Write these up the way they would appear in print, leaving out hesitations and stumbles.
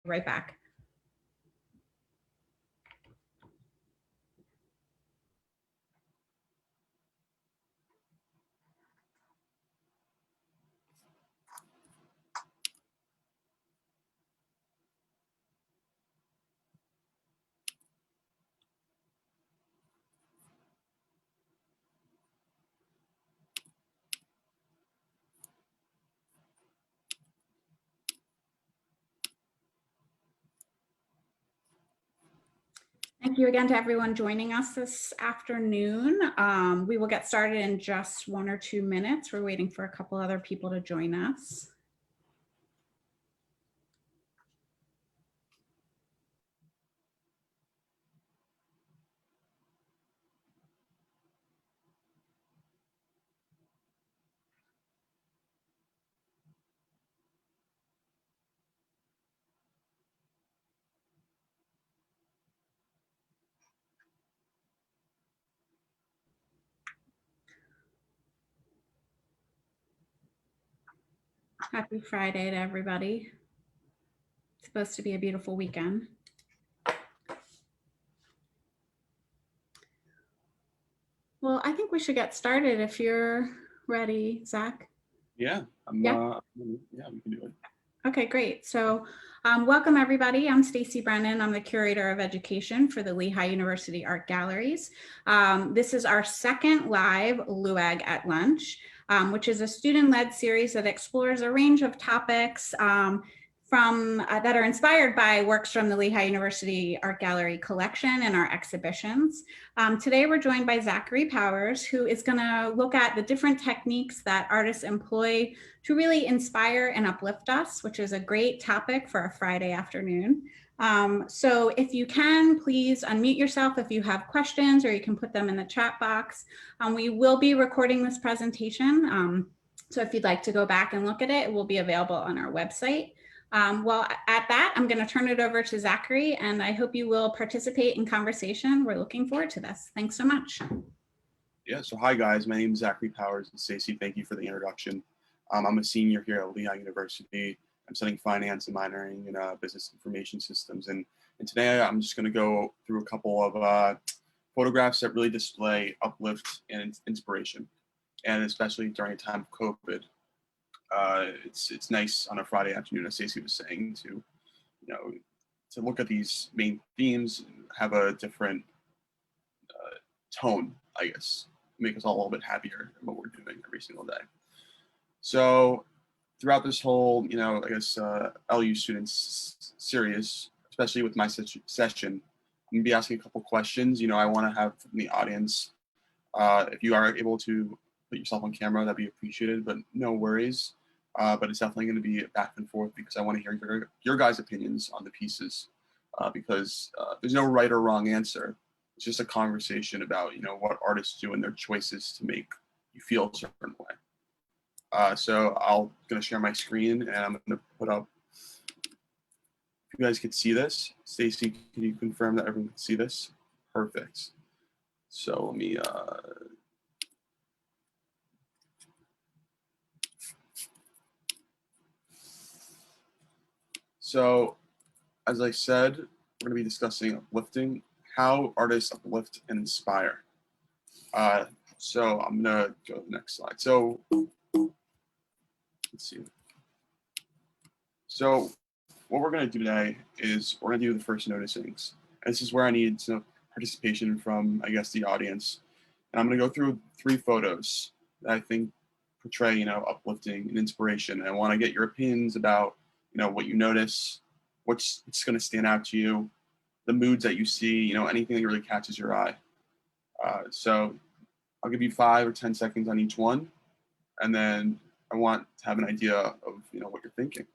Right back. Thank you again to everyone joining us this afternoon. We will get started in just 1 or 2 minutes. We're waiting for a couple other people to join us. Happy Friday to everybody. It's supposed to be a beautiful weekend. Well, I think we should get started if you're ready, Zach. Yeah, yeah, we can do it. Okay, great. So welcome everybody. I'm Stacy Brennan. I'm the Curator of Education for the Lehigh University Art Galleries. This is our second live LUAG at Lunch, which is a student-led series that explores a range of topics that are inspired by works from the Lehigh University Art Gallery collection and our exhibitions. Today we're joined by Zachary Powers, who is going to look at the different techniques that artists employ to really inspire and uplift us, which is a great topic for a Friday afternoon. So if you can, please unmute yourself if you have questions, or you can put them in the chat box. We will be recording this presentation. So if you'd like to go back and look at it, it will be available on our website. Well, at that, I'm going to turn it over to Zachary, and I hope you will participate in conversation. We're looking forward to this. Thanks so much. Yeah, so hi guys, my name is Zachary Powers, and Stacey, thank you for the introduction. I'm a senior here at Lehigh University. I'm studying finance and minoring in business information systems. And today I'm just going to go through a couple of photographs that really display uplift and inspiration, and especially during a time of COVID. It's nice on a Friday afternoon, as Stacey was saying, to to look at these main themes and have a different tone, I guess, make us all a little bit happier in what we're doing every single day. So throughout this whole, I guess, LU students series, especially with my session, I'm gonna be asking a couple questions. I want to have from the audience, if you are able to put yourself on camera, that'd be appreciated, but no worries. But it's definitely going to be back and forth because I want to hear your guys' opinions on the pieces, because there's no right or wrong answer. It's just a conversation about, what artists do and their choices to make you feel a certain way. So I'm going to share my screen, and I'm going to put up, if you guys could see this. Stacey, can you confirm that everyone can see this? Perfect. So let me, so as I said, we're going to be discussing uplifting, how artists uplift and inspire. So I'm going to go to the next slide. So let's see. So what we're going to do today is we're going to do the first noticings. And this is where I need some participation from, I guess, the audience. And I'm going to go through 3 photos that I think portray, uplifting and inspiration. And I want to get your opinions about, what you notice, what's going to stand out to you, the moods that you see, anything that really catches your eye. So I'll give you 5 or 10 seconds on each one. And then I want to have an idea of, what you're thinking.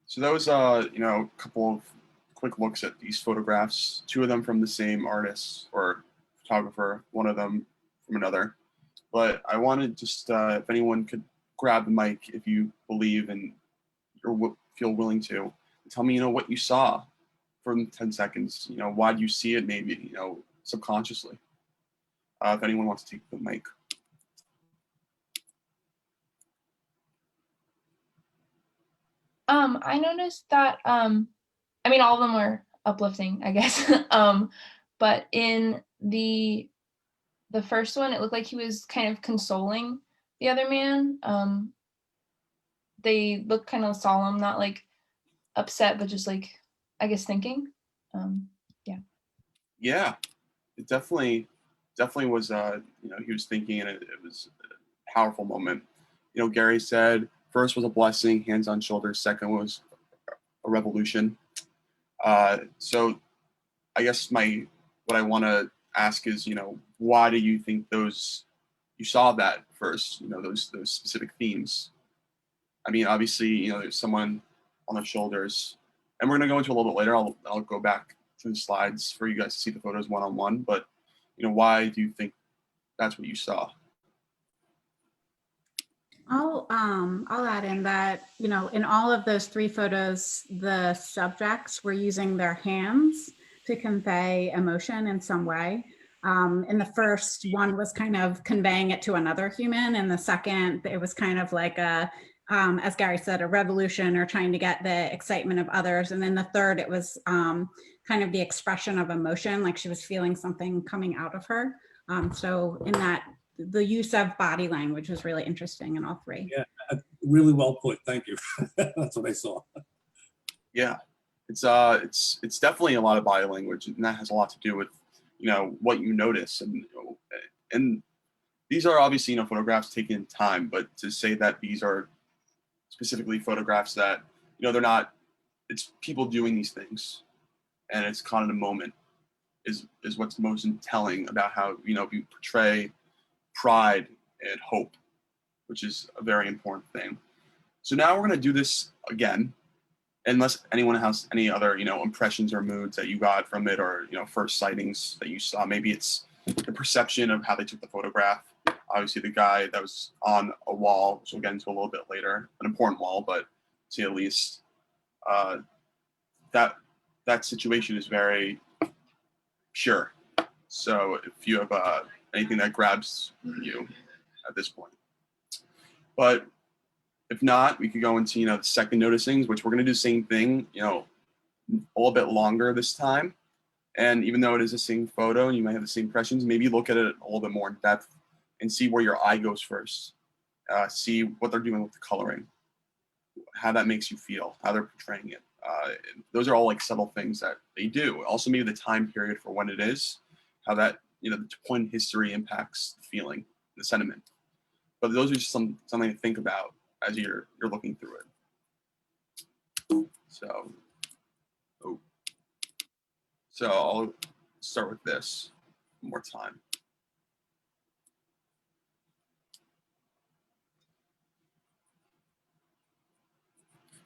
So that was, a couple of quick looks at these photographs, 2 of them from the same artist or photographer, 1 of them from another. But I wanted just, if anyone could grab the mic, if you believe and or feel willing to, tell me, what you saw for 10 seconds. Why do you see it maybe, subconsciously? If anyone wants to take the mic. I noticed that, I mean, all of them were uplifting, I guess. But in the first one, it looked like he was kind of consoling the other man. They looked kind of solemn, not like upset, but just like, I guess, thinking. Yeah. Yeah, it definitely was, he was thinking, and it was a powerful moment. Gary said, first was a blessing, hands on shoulders. Second was a revolution. So I guess what I want to ask is, why do you think you saw that first, those specific themes? I mean, obviously, there's someone on the shoulders, and we're going to go into a little bit later. I'll go back to the slides for you guys to see the photos one-on-one, but, why do you think that's what you saw? I'll add in that, in all of those 3 photos, the subjects were using their hands to convey emotion in some way. In the first, one was kind of conveying it to another human. And the second, it was kind of like as Gary said, a revolution or trying to get the excitement of others. And then the third, it was kind of the expression of emotion, like she was feeling something coming out of her. So in that, the use of body language was really interesting in all 3. Yeah, really well put. Thank you. That's what I saw. Yeah, it's definitely a lot of body language, and that has a lot to do with what you notice, and these are obviously photographs taken in time, but to say that these are specifically photographs that they're not, it's people doing these things, and it's caught in a moment is what's most telling about how we portray pride and hope, which is a very important thing. So now we're going to do this again, unless anyone has any other impressions or moods that you got from it, or first sightings that you saw. Maybe it's the perception of how they took the photograph. Obviously the guy that was on a wall, which we'll get into a little bit later, an important wall, but to say at least, that situation is very pure. So if you have anything that grabs you at this point. But if not, we could go into, the second noticings, which we're going to do the same thing, a little bit longer this time. And even though it is the same photo and you might have the same impressions, maybe look at it a little bit more in depth and see where your eye goes first. See what they're doing with the coloring, how that makes you feel, how they're portraying it. Those are all like subtle things that they do. Also, maybe the time period for when it is, how that, the point in history impacts the feeling, the sentiment. But those are just something to think about as you're looking through it. So I'll start with this one more time.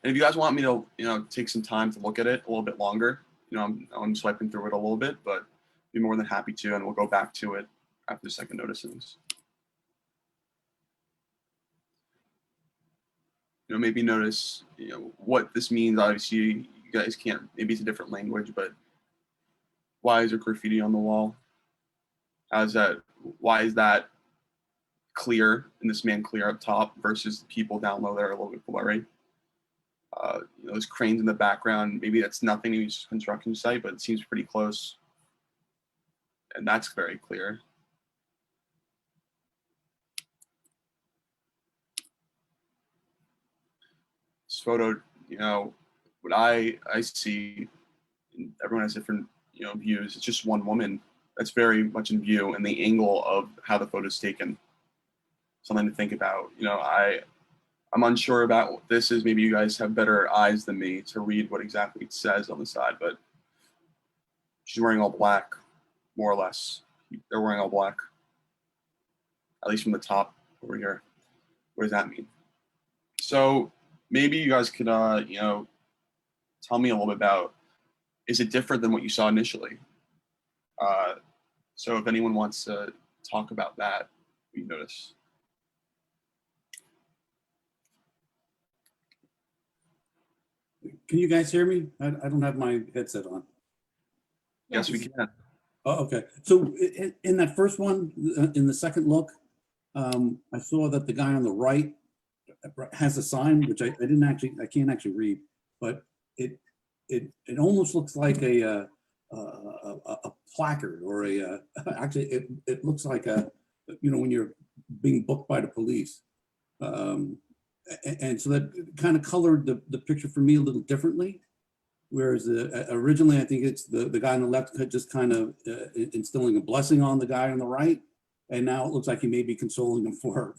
And if you guys want me to, take some time to look at it a little bit longer, I'm swiping through it a little bit, but be more than happy to, and we'll go back to it after the second noticings. Maybe notice, what this means. Obviously, you guys can't, maybe it's a different language, but why is there graffiti on the wall? Why is that clear, and this man clear up top versus the people down low that are a little bit blurry? Those cranes in the background, maybe that's nothing, maybe it's just a construction site, but it seems pretty close. And that's very clear. This photo, what I see, and everyone has different, views. It's just one woman that's very much in view, and the angle of how the photo is taken. Something to think about. I'm unsure about what this is. Maybe you guys have better eyes than me to read what exactly it says on the side, but she's wearing all black, more or less. They're wearing all black, at least from the top over here. What does that mean? So maybe you guys could, tell me a little bit about, is it different than what you saw initially? So if anyone wants to talk about that, we notice. Can you guys hear me? I don't have my headset on. Yes, we can. Oh, okay. So in that first one, in the second look, I saw that the guy on the right has a sign, which I can't actually read, but it almost looks like a placard or actually it looks like when you're being booked by the police. And so that kind of colored the picture for me a little differently. Whereas originally, I think it's the guy on the left just kind of instilling a blessing on the guy on the right. And now it looks like he may be consoling him for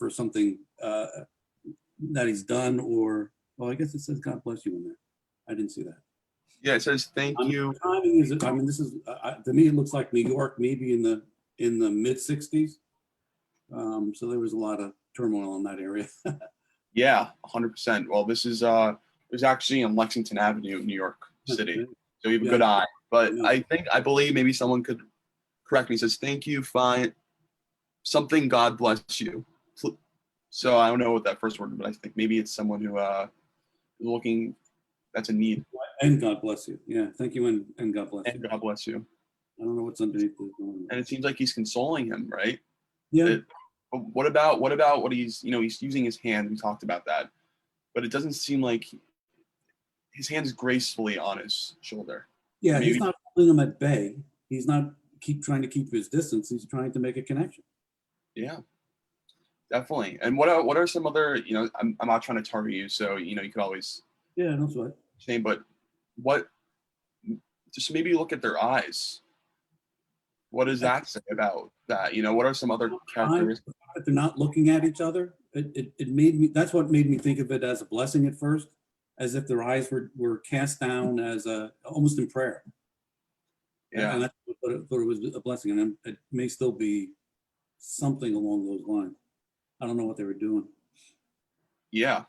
something that he's done, or, well, I guess it says God bless you in there. I didn't see that. Yeah, it says thank you. Timing is, I mean, this is, to me, it looks like New York, maybe in the mid 60s. So there was a lot of turmoil in that area. Yeah, 100%. Well, this is it was actually on Lexington Avenue, New York City. So you have a good eye. But Yeah. I believe maybe someone could correct me. It says thank you, fine, something, God bless you. So I don't know what that first word, but I think maybe it's someone who is looking, that's a need. And God bless you. Yeah, thank you, and God bless And you. God bless you. I don't know what's underneath this. And it seems like he's consoling him, right? Yeah. But what about what he's, he's using his hand. We talked about that. But it doesn't seem like his hand is gracefully on his shoulder. Yeah, Maybe. he's not holding him at bay. He's not trying to keep his distance. He's trying to make a connection. Yeah, definitely. And what are some other, I'm not trying to target you, so you could always That's right. say, but just maybe look at their eyes. What does that say about that? What are some other characteristics? That they're not looking at each other. It made me, that's what made me think of it as a blessing at first, as if their eyes were cast down as almost in prayer. Yeah. And I thought it was a blessing, and it may still be something along those lines. I don't know what they were doing. Yeah.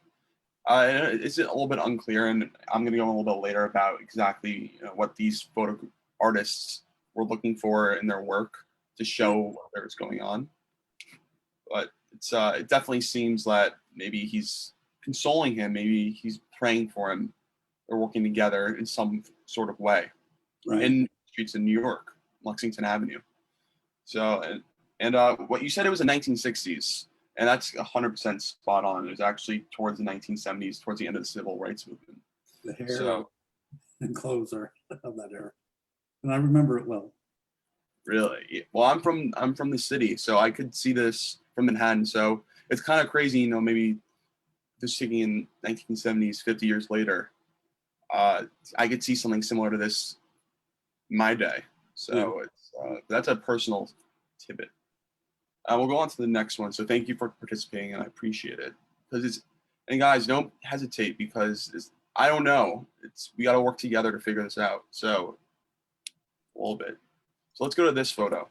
It's a little bit unclear, and I'm going to go a little bit later about exactly what these photo artists were looking for in their work to show what's going on. But it definitely seems that maybe he's consoling him, maybe he's praying for him. They're working together in some sort of way. Right. In streets in New York, Lexington Avenue. So, and what you said, it was the 1960s, and that's 100% spot on. It was actually towards the 1970s, towards the end of the civil rights movement. The hair and clothes are of that era, and I remember it well. Really? Well, I'm from the city, so I could see this from Manhattan. So it's kind of crazy, maybe this taking in 1970s, 50 years later. I could see something similar to this in my day. So it's that's a personal tidbit. We'll go on to the next one. So thank you for participating, and I appreciate it. And guys, don't hesitate, because I don't know. We got to work together to figure this out. So a little bit. So let's go to this photo.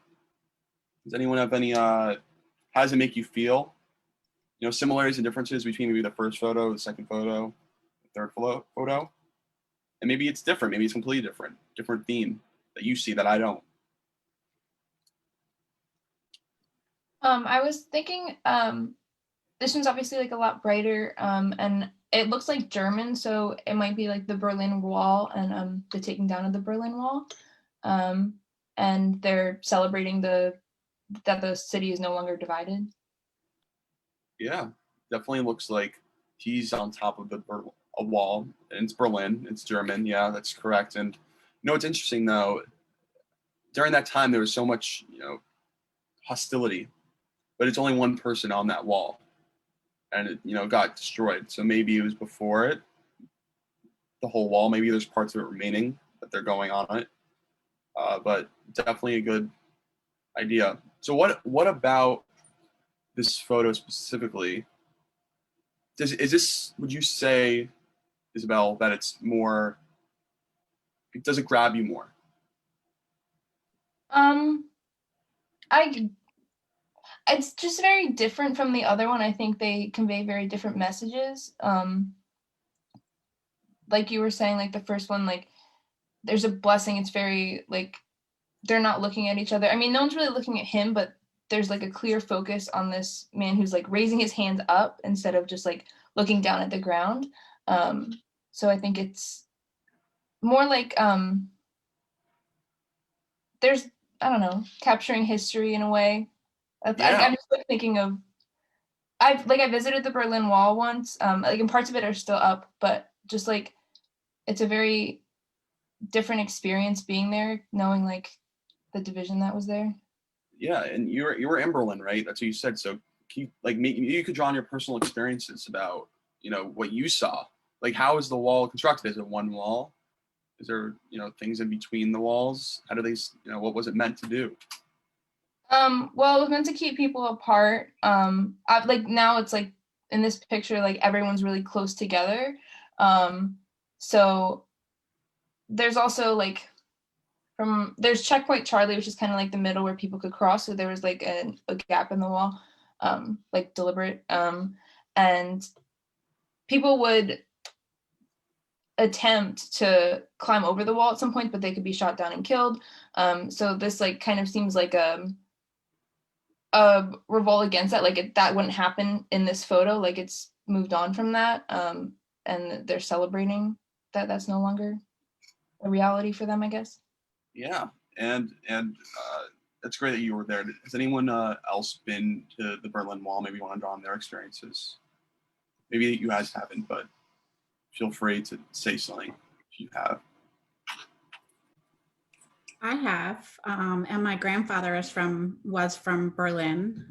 Does anyone have any? How does it make you feel? Similarities and differences between maybe the first photo, the second photo, the third photo, and maybe it's different. Maybe it's completely different theme that you see that I don't. I was thinking, this one's obviously like a lot brighter, and it looks like German, so it might be like the Berlin Wall and the taking down of the Berlin Wall, and they're celebrating that the city is no longer divided. Yeah, definitely looks like he's on top of a wall, and it's Berlin. It's German. Yeah, that's correct. And it's interesting though. During that time, there was so much hostility, but it's only one person on that wall, and it got destroyed. So maybe it was before it, the whole wall. Maybe there's parts of it remaining that they're going on it, but definitely a good idea. So what about this photo specifically? Would you say, Isabel, that it does it grab you more? It's just very different from the other one. I think they convey very different messages. Like you were saying, like the first one, like there's a blessing. It's very like they're not looking at each other. I mean, no one's really looking at him, but there's like a clear focus on this man who's like raising his hands up instead of just like looking down at the ground. So I think it's more like there's, I don't know, capturing history in a way. Yeah. I'm just like thinking of, I visited the Berlin Wall once, like, and parts of it are still up, but just like it's a very different experience being there, knowing like the division that was there. Yeah, and you were in Berlin, right? That's what you said. So maybe you could draw on your personal experiences about, you know, what you saw. Like, how is the wall constructed? Is it one wall? Is there, you know, things in between the walls? How do they, you know, what was it meant to do? Well, it was meant to keep people apart. Like now it's like in this picture, like everyone's really close together. So there's also like there's checkpoint Charlie, which is kind of like the middle where people could cross. So there was like a gap in the wall, like deliberate. And people would attempt to climb over the wall at some point, but they could be shot down and killed. So this like kind of seems like a revolt against that. Like that wouldn't happen in this photo. Like it's moved on from that, and they're celebrating that that's no longer a reality for them, I guess. Yeah, and it's great that you were there. Has anyone else been to the Berlin Wall? Maybe you want to draw on their experiences. Maybe you guys haven't, but feel free to say something if you have. I have, and my grandfather was from Berlin,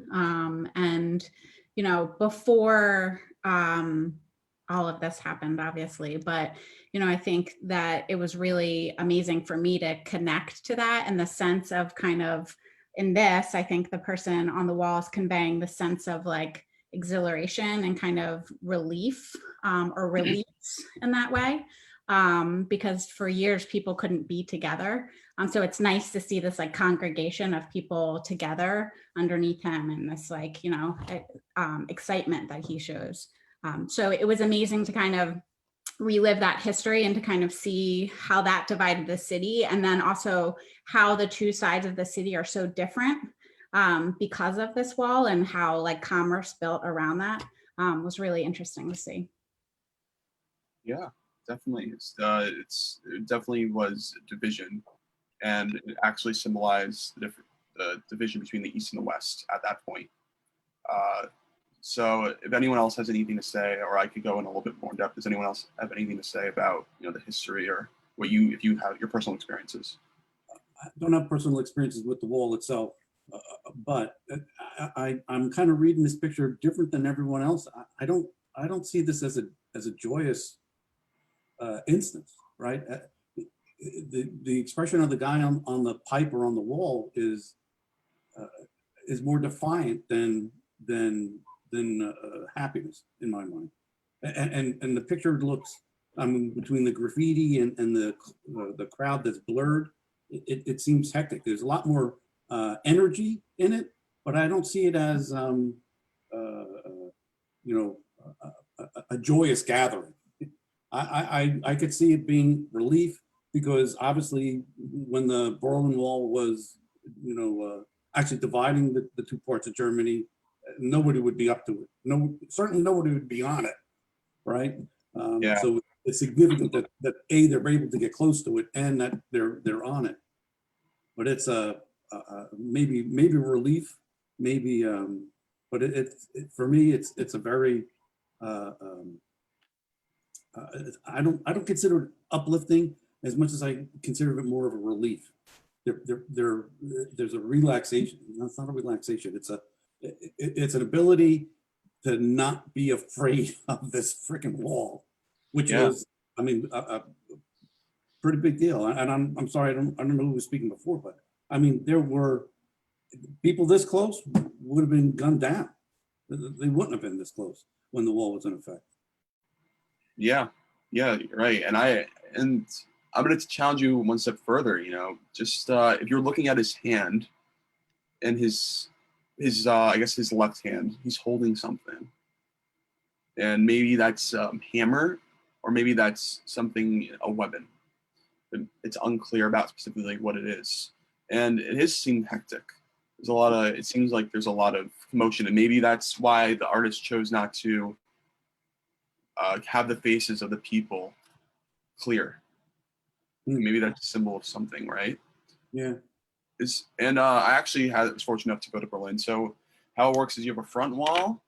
and you know, before all of this happened, obviously, but you know, I think that it was really amazing for me to connect to that in the sense of kind of in this. I think the person on the wall is conveying the sense of like exhilaration and kind of relief, or release in that way, because for years people couldn't be together. So it's nice to see this like congregation of people together underneath him and this like, you know, excitement that he shows. So it was amazing to kind of relive that history and to kind of see how that divided the city, and then also how the two sides of the city are so different because of this wall, and how like commerce built around that was really interesting to see. Yeah, definitely. It definitely was division, and it actually symbolized the division between the East and the West at that point. So if anyone else has anything to say, or I could go in a little bit more in depth, does anyone else have anything to say about, you know, the history, or what if you have your personal experiences? I don't have personal experiences with the wall itself, but I'm kind of reading this picture different than everyone else. I don't see this as a joyous instance, right? The expression of the guy on the pipe or on the wall is more defiant than happiness in my mind, and the picture looks, I mean, between the graffiti and the crowd that's blurred, it seems hectic. There's a lot more energy in it, but I don't see it as you know, a joyous gathering. I could see it being relief, because obviously when the Berlin Wall was, you know, actually dividing the two parts of Germany, nobody would be up to it. Certainly nobody would be on it, right? Yeah. So it's significant that A, they're able to get close to it, and that they're on it. But it's maybe relief, maybe, but for me it's a very I don't consider it uplifting as much as I consider it more of a relief. There's a relaxation. That's not a relaxation. It's an ability to not be afraid of this freaking wall, which was, I mean, a pretty big deal. And I'm sorry, I don't know who was speaking before, but I mean, there were people this close would have been gunned down. They wouldn't have been this close when the wall was in effect. Yeah, you're right. And I'm going to challenge you one step further. You know, just if you're looking at his hand, and his I guess his left hand, he's holding something, and maybe that's hammer, or maybe that's something, a weapon. it's unclear about specifically what it is. And it has seemed hectic. There's a lot of, it seems like there's a lot of commotion, and maybe that's why the artist chose not to have the faces of the people clear. Maybe that's a symbol of something, right? Yeah. I actually was fortunate enough to go to Berlin. So how it works is you have a front wall,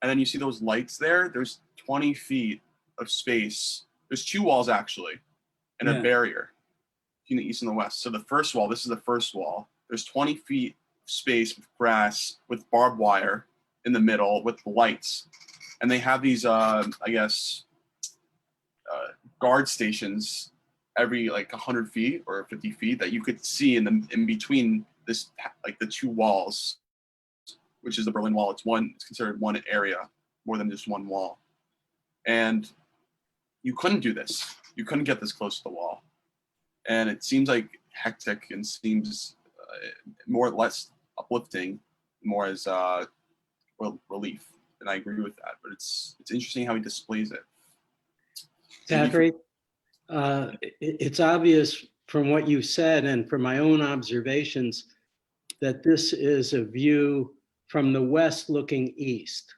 and then you see those lights there. There's 20 feet of space. There's 2 walls actually, and a barrier between the east and the west. So the first wall, this is the first wall. There's 20 feet of space with grass, with barbed wire in the middle, with lights, and they have these, guard stations every like 100 feet or 50 feet that you could see in between this, like the 2 walls, which is the Berlin Wall. It's considered one area more than just one wall. And you couldn't do this. You couldn't get this close to the wall. And it seems like hectic and seems more or less uplifting, more as relief. And I agree with that, but it's interesting how he displays it. Zachary, it's obvious from what you said and from my own observations that this is a view from the west looking east,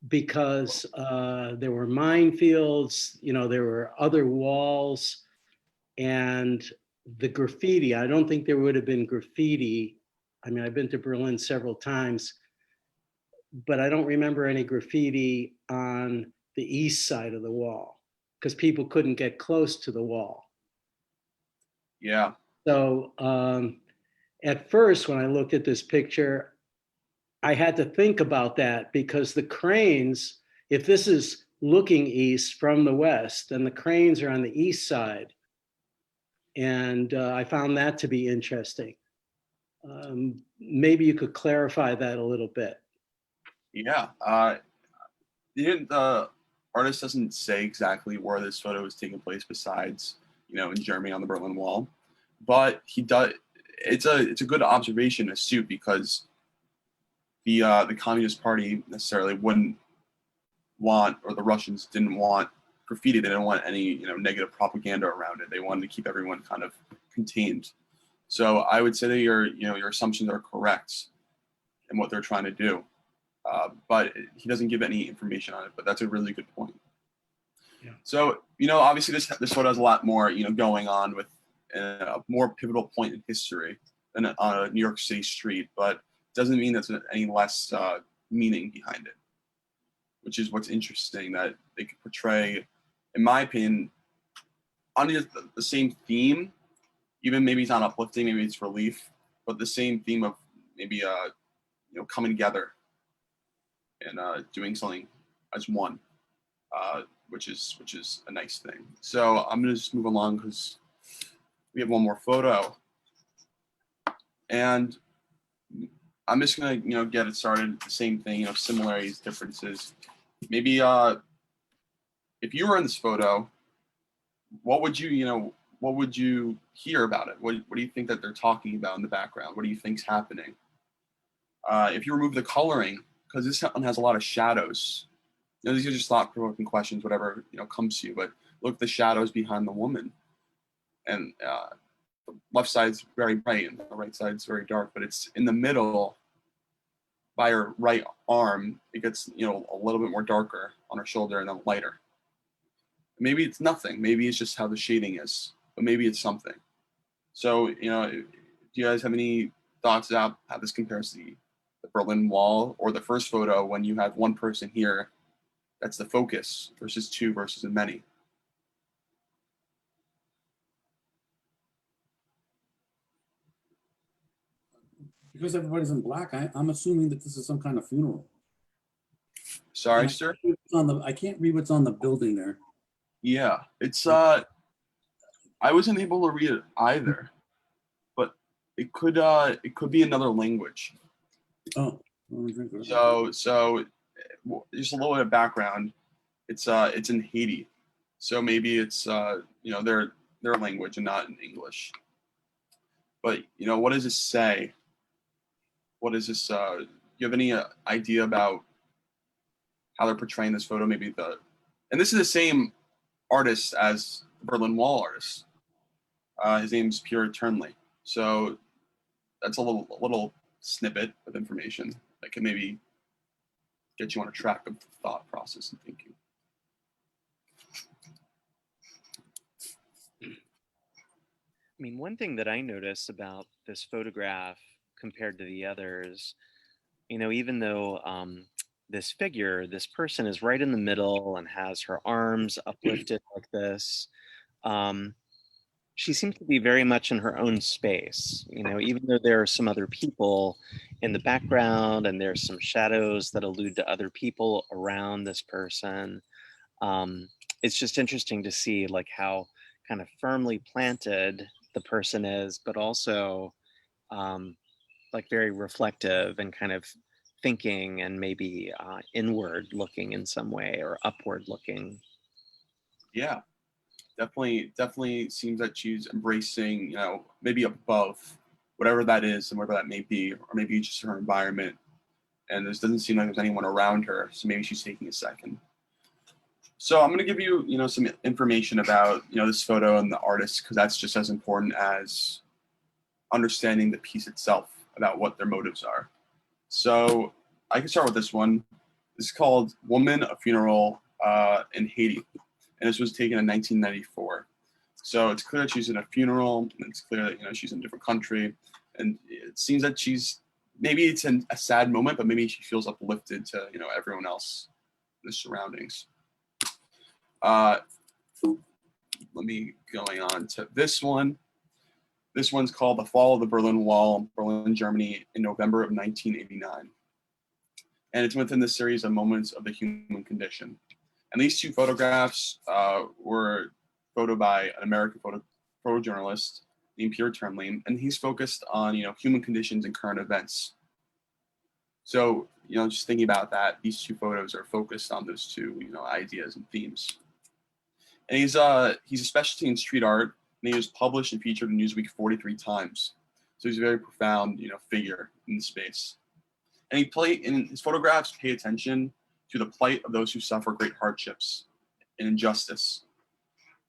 because there were minefields, there were other walls, and the graffiti, I don't think there would have been graffiti. I mean, I've been to Berlin several times, but I don't remember any graffiti on the east side of the wall because people couldn't get close to the wall. Yeah. So at first, when I looked at this picture, I had to think about that because the cranes, if this is looking east from the west, then the cranes are on the east side. And I found that to be interesting. Maybe you could clarify that a little bit. Yeah. The artist doesn't say exactly where this photo is taking place besides, in Germany on the Berlin Wall. But he does, it's a good observation, astute, because the Communist Party necessarily wouldn't want, or the Russians didn't want graffiti. They didn't want any negative propaganda around it. They wanted to keep everyone kind of contained. So I would say that your assumptions are correct in what they're trying to do. But he doesn't give any information on it, but that's a really good point. Yeah. So, obviously this photo has a lot more, going on with a more pivotal point in history than on a New York City street, but doesn't mean there's any less meaning behind it, which is what's interesting, that they could portray, in my opinion, on the same theme, even maybe it's not uplifting, maybe it's relief, but the same theme of maybe, coming together and doing something as one, which is a nice thing. So I'm gonna just move along because we have one more photo, and I'm just gonna get it started. The same thing, similarities, differences. Maybe if you were in this photo, what would you hear about it? What do you think that they're talking about in the background? What do you think's happening? If you remove the coloring, because this one has a lot of shadows. These are just thought-provoking questions, whatever comes to you. But look at the shadows behind the woman, and the left side's very bright and the right side's very dark. But it's in the middle, by her right arm, it gets a little bit more darker on her shoulder and then lighter. Maybe it's nothing. Maybe it's just how the shading is, but maybe it's something. So do you guys have any thoughts about how this compares to the Berlin Wall or the first photo when you have one person here that's the focus versus two versus a many? Because everybody's in black, I'm assuming that this is some kind of funeral. Sorry, sir? I can't read what's on the building there. Yeah, it's I wasn't able to read it either, but it could be another language. Oh. So just a little bit of background. It's in Haiti, so maybe it's their language and not in English. But what does this say? What is this? Do you have any idea about how they're portraying this photo? Maybe and this is the same artist as Berlin Wall artist. His name's Pierre Turnley. So that's a little snippet of information that can maybe get you on a track of the thought process and thinking. I mean, one thing that I noticed about this photograph compared to the others, you know, even though this figure, this person is right in the middle and has her arms uplifted like this, she seems to be very much in her own space. You know, even though there are some other people in the background and there's some shadows that allude to other people around this person, it's just interesting to see like how kind of firmly planted the person is, but also like very reflective and kind of thinking and maybe inward looking in some way or upward looking. Yeah, definitely seems that she's embracing, you know, maybe above whatever that is and whatever that may be, or maybe just her environment. And this doesn't seem like there's anyone around her, so maybe she's taking a second. So I'm going to give you, you know, some information about, you know, this photo and the artist, because that's just as important as understanding the piece itself about what their motives are. So I can start with this one. This is called Woman, a Funeral in Haiti. And this was taken in 1994. So it's clear that she's in a funeral, and it's clear that, you know, she's in a different country. And it seems that she's, maybe it's a sad moment, but maybe she feels uplifted to, you know, everyone else in the surroundings. Let me going on to this one. This one's called The Fall of the Berlin Wall, Berlin, Germany, in November of 1989. And it's within the series of Moments of the Human Condition. And these two photographs were photoed by an American photojournalist named Pierre Turnley, and he's focused on, you know, human conditions and current events. So, you know, just thinking about that, these two photos are focused on those two, you know, ideas and themes. And he's a specialty in street art, and he was published and featured in Newsweek 43 times. So he's a very profound, you know, figure in the space. And in his photographs pay attention to the plight of those who suffer great hardships and injustice.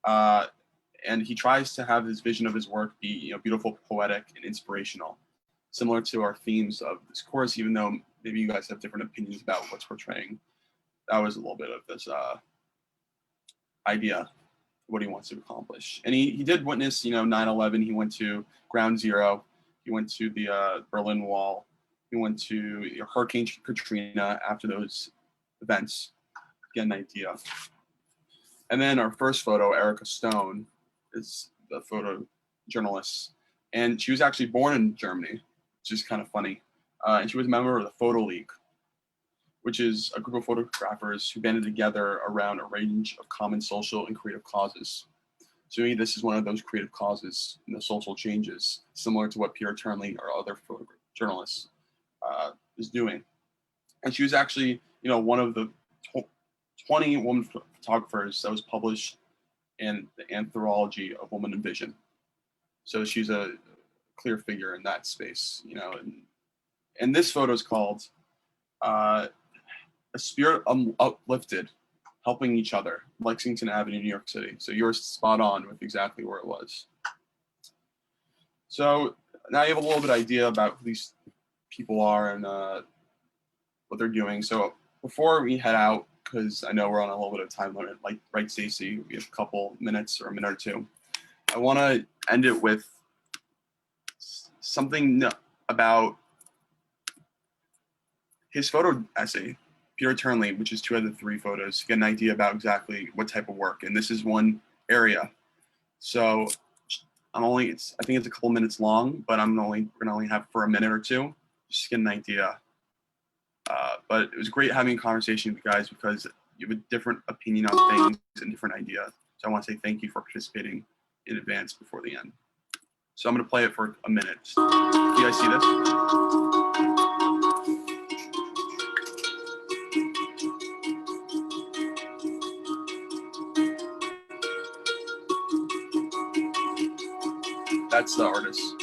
And he tries to have his vision of his work be, you know, beautiful, poetic, and inspirational, similar to our themes of this course, even though maybe you guys have different opinions about what's portraying. That was a little bit of this idea, what he wants to accomplish. And he did witness, you know, 9/11. He went to Ground Zero. He went to the Berlin Wall. He went to, you know, Hurricane Katrina after those events, get an idea. And then our first photo, Erika Stone, is the photojournalist. And she was actually born in Germany, which is kind of funny. And she was a member of the Photo League, which is a group of photographers who banded together around a range of common social and creative causes. So maybe this is one of those creative causes and the social changes, similar to what Pierre Turnley or other photojournalists is doing. And she was actually, you know, one of the 20 women photographers that was published in the anthology of Woman in Vision. So she's a clear figure in that space, you know. And this photo is called A Spirit Uplifted, Helping Each Other, Lexington Avenue, New York City. So you're spot on with exactly where it was. So now you have a little bit idea about who these people are and what they're doing. So before we head out, because I know we're on a little bit of time limit, like, right, Stacey, we have a couple minutes or a minute or two. I want to end it with something about his photo essay, Pierre Turnley, which is 2 out of the 3 photos, to get an idea about exactly what type of work. And this is one area. So I think it's a couple minutes long, but we're gonna only have it for a minute or two, just to get an idea. But it was great having a conversation with you guys because you have a different opinion on things and different idea. So I want to say thank you for participating in advance before the end. So I'm going to play it for a minute. Do you guys see this? That's the artist.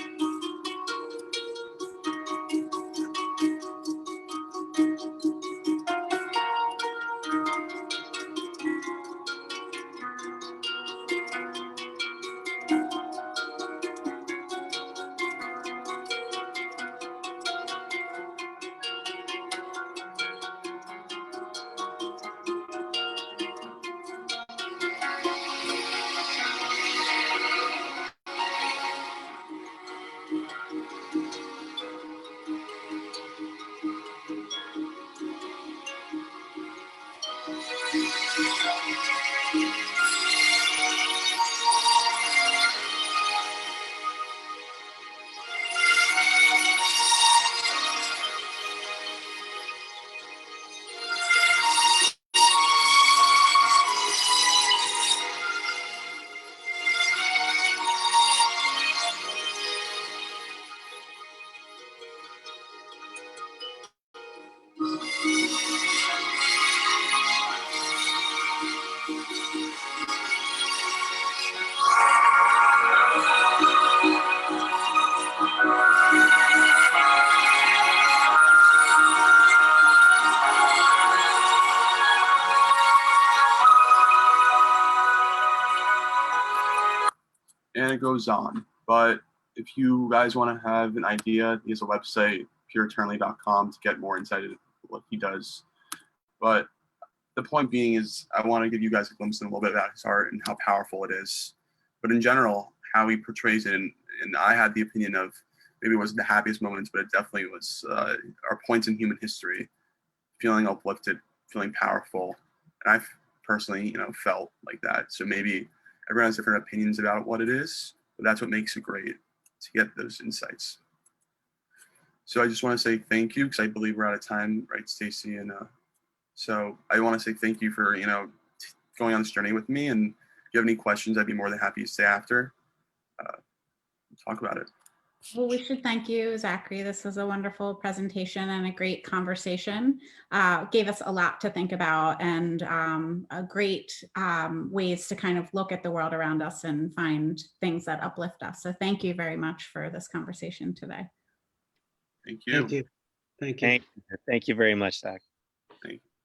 it goes on. But if you guys want to have an idea, he has a website, pureeternally.com, to get more insight into what he does. But the point being is I want to give you guys a glimpse in a little bit about his art and how powerful it is. But in general, how he portrays it, and I had the opinion of maybe it wasn't the happiest moments, but it definitely was our points in human history, feeling uplifted, feeling powerful. And I personally, felt like that. So maybe everyone has different opinions about what it is, but that's what makes it great, to get those insights. So I just want to say thank you, because I believe we're out of time, right, Stacy? And so I want to say thank you for, going on this journey with me. And if you have any questions, I'd be more than happy to stay after. Talk about it. Well, we should thank you, Zachary. This was a wonderful presentation and a great conversation. Gave us a lot to think about, and a great ways to kind of look at the world around us and find things that uplift us. So thank you very much for this conversation today. Thank you. Thank you. Thank you. Thank you very much, Zach. Thank you.